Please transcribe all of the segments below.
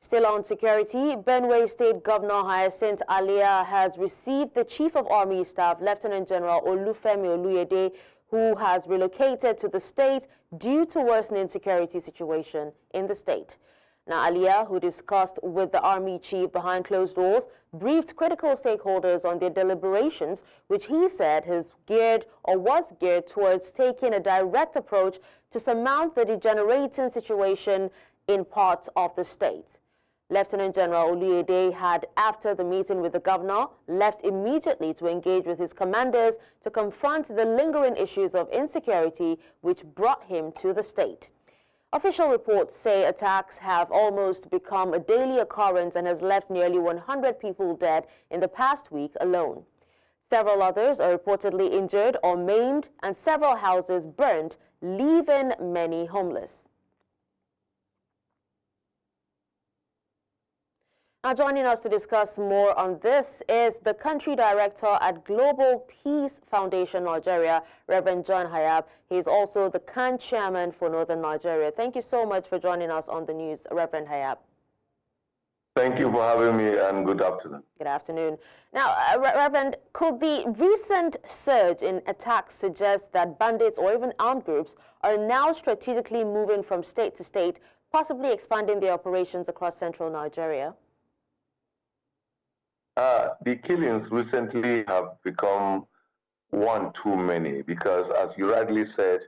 Still on security, Benue State Governor Hyacinth Alia has received the Chief of Army Staff, Lieutenant General Olufemi Oluyede, who has relocated to the state due to worsening security situation in the state. Now, Alia, who discussed with the Army Chief behind closed doors, briefed critical stakeholders on their deliberations, which he said was geared towards taking a direct approach to surmount the degenerating situation in parts of the state. Lieutenant General Oluyede had, after the meeting with the governor, left immediately to engage with his commanders to confront the lingering issues of insecurity which brought him to the state. Official reports say attacks have almost become a daily occurrence and has left nearly 100 people dead in the past week alone. Several others are reportedly injured or maimed, and several houses burned, leaving many homeless. Now, joining us to discuss more on this is the country director at Global Peace Foundation Nigeria, Reverend John Hayab. He is also the CAN chairman for Northern Nigeria. Thank you so much for joining us on the news, Reverend Hayab. Thank you for having me, and good afternoon. Good afternoon. Now, Reverend, could the recent surge in attacks suggest that bandits or even armed groups are now strategically moving from state to state, possibly expanding their operations across central Nigeria? The killings recently have become one too many because, as you rightly said,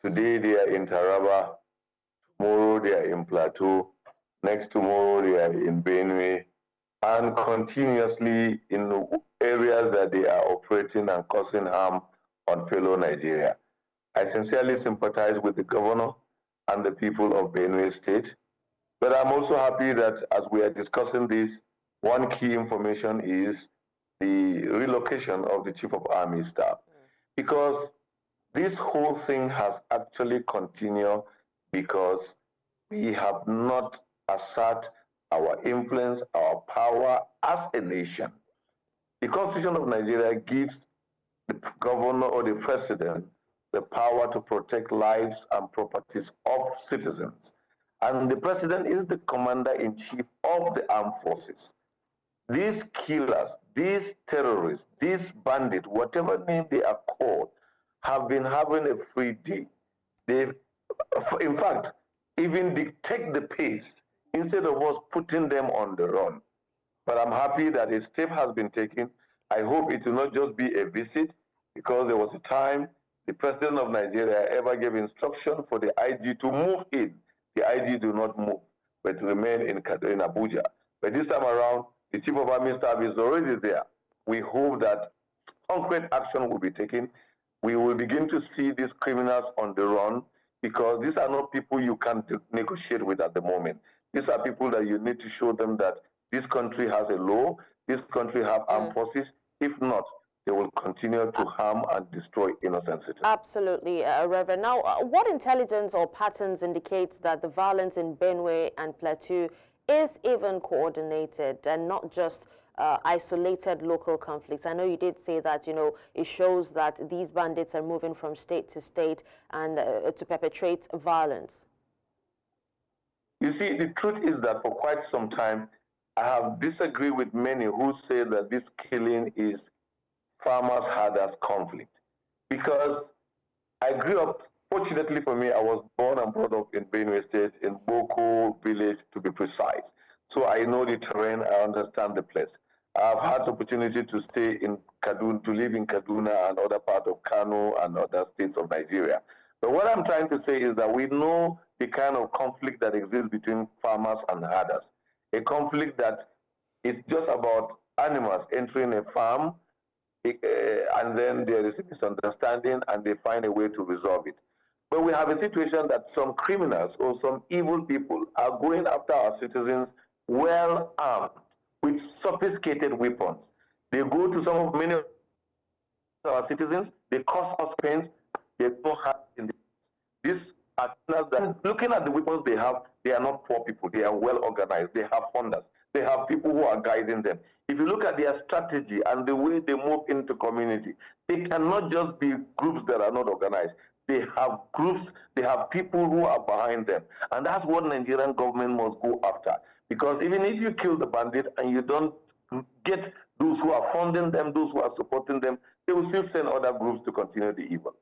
today they are in Taraba, tomorrow they are in Plateau, next tomorrow they are in Benue, and continuously in the areas that they are operating and causing harm on fellow Nigeria. I sincerely sympathize with the governor and the people of Benue State, but I'm also happy that as we are discussing this, one key information is the relocation of the Chief of Army Staff, because this whole thing has actually continued because we have not asserted our influence, our power as a nation. The Constitution of Nigeria gives the governor or the president the power to protect lives and properties of citizens. And the president is the commander-in-chief of the armed forces. These killers, these terrorists, these bandits, whatever name they are called, have been having a free day. They, in fact, even dictate the pace instead of us putting them on the run. But I'm happy that a step has been taken. I hope it will not just be a visit, because there was a time the president of Nigeria ever gave instruction for the IG to move in. The IG do not move, but remain in Abuja. But this time around, the Chief of Army Staff is already there. We hope that concrete action will be taken. We will begin to see these criminals on the run, because these are not people you can negotiate with at the moment. These are people that you need to show them that this country has a law, this country has armed forces. If not, they will continue to harm and destroy innocent citizens. Absolutely, Reverend. Now, what intelligence or patterns indicates that the violence in Benue and Plateau is even coordinated and not just isolated local conflicts? I know you did say that, you know, it shows that these bandits are moving from state to state and to perpetrate violence. You see, the truth is that for quite some time, I have disagreed with many who say that this killing is farmers-herders conflict. Because I grew up, fortunately for me, I was born and brought up in Benue State, in Boko village to be precise. So I know the terrain, I understand the place. I've had the opportunity to stay in Kaduna, to live in Kaduna and other parts of Kano and other states of Nigeria. But what I'm trying to say is that we know the kind of conflict that exists between farmers and herders. A conflict that is just about animals entering a farm, and then there is a misunderstanding and they find a way to resolve it. But we have a situation that some criminals or some evil people are going after our citizens well armed with sophisticated weapons. They go to many of our citizens, they cause us pains, they don't have in these are that looking at the weapons they have, they are not poor people, they are well organized, they have funders, they have people who are guiding them. If you look at their strategy and the way they move into community, they cannot just be groups that are not organized. they have groups, they have people who are behind them. And that's what Nigerian government must go after. Because even if you kill the bandit and you don't get those who are funding them, those who are supporting them, they will still send other groups to continue the evil.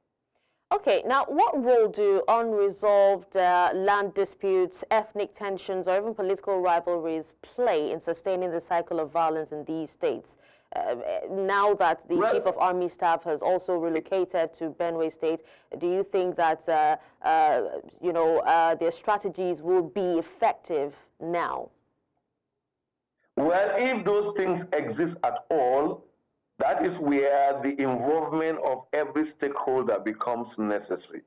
Okay, now what role do unresolved land disputes, ethnic tensions, or even political rivalries play in sustaining the cycle of violence in these states? Now that the Chief of Army Staff has also relocated to Benue State, do you think that their strategies will be effective now? Well, if those things exist at all, that is where the involvement of every stakeholder becomes necessary.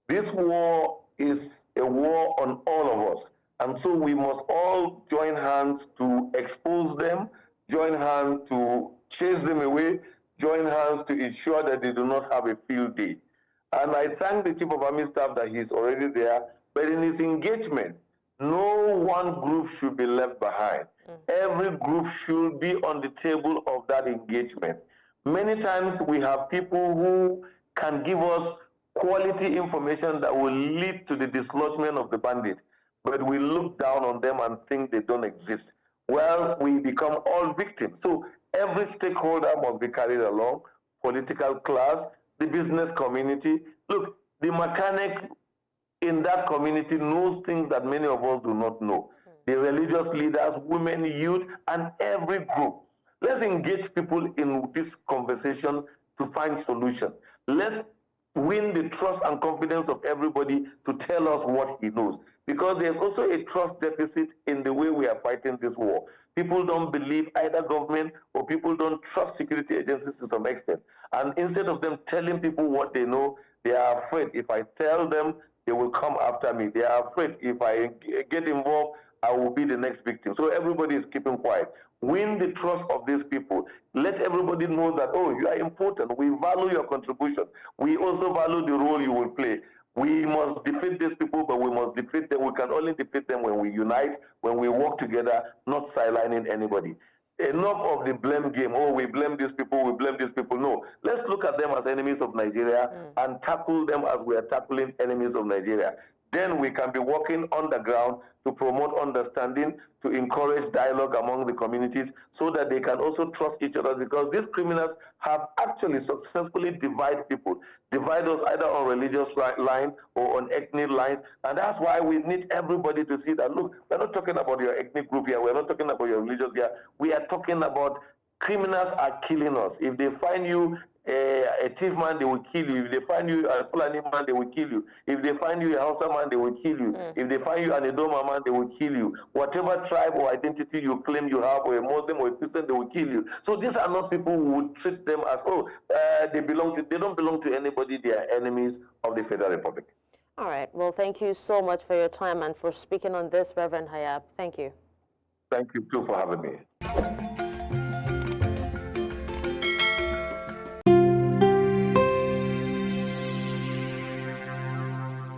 This war is a war on all of us. And so we must all join hands to expose them, join hands to chase them away, join hands to ensure that they do not have a field day. And I thank the Chief of Army Staff that he's already there, but in his engagement, no one group should be left behind. Every group should be on the table of that engagement. Many times we have people who can give us quality information that will lead to the dislodgement of the bandit, but we look down on them and think they don't exist. Well, we become all victims. So every stakeholder must be carried along, political class, the business community. Look, the mechanic in that community knows things that many of us do not know. The religious leaders, women, youth, and every group. Let's engage people in this conversation to find solution. Let's win the trust and confidence of everybody to tell us what he knows. Because there's also a trust deficit in the way we are fighting this war. People don't believe either government or people don't trust security agencies to some extent. And instead of them telling people what they know, they are afraid. If I tell them, they will come after me. They are afraid if I get involved, I will be the next victim. So everybody is keeping quiet. Win the trust of these people. Let everybody know that, oh, you are important. We value your contribution. We also value the role you will play. We must defeat these people, but we must defeat them. We can only defeat them when we unite, when we work together, not sidelining anybody. Enough of the blame game. Oh, we blame these people, we blame these people. No, let's look at them as enemies of Nigeria and tackle them as we are tackling enemies of Nigeria. Then we can be working on the ground to promote understanding, to encourage dialogue among the communities so that they can also trust each other, because these criminals have actually successfully divided people, divide us either on religious line or on ethnic lines. And that's why we need everybody to see that, look, we're not talking about your ethnic group here, we're not talking about your religious here, we are talking about criminals are killing us. If they find you a thief man, they will kill you. If they find you a Fulani man, they will kill you. If they find you a Hausa man, they will kill you. If they find you an Edoma man, they will kill you. Whatever tribe or identity you claim you have, or a Muslim or a Christian, they will kill you. So these are not people who would treat them as, they don't belong to anybody. They are enemies of the Federal Republic. All right. Well, thank you so much for your time and for speaking on this, Reverend Hayab. Thank you. Thank you too for having me.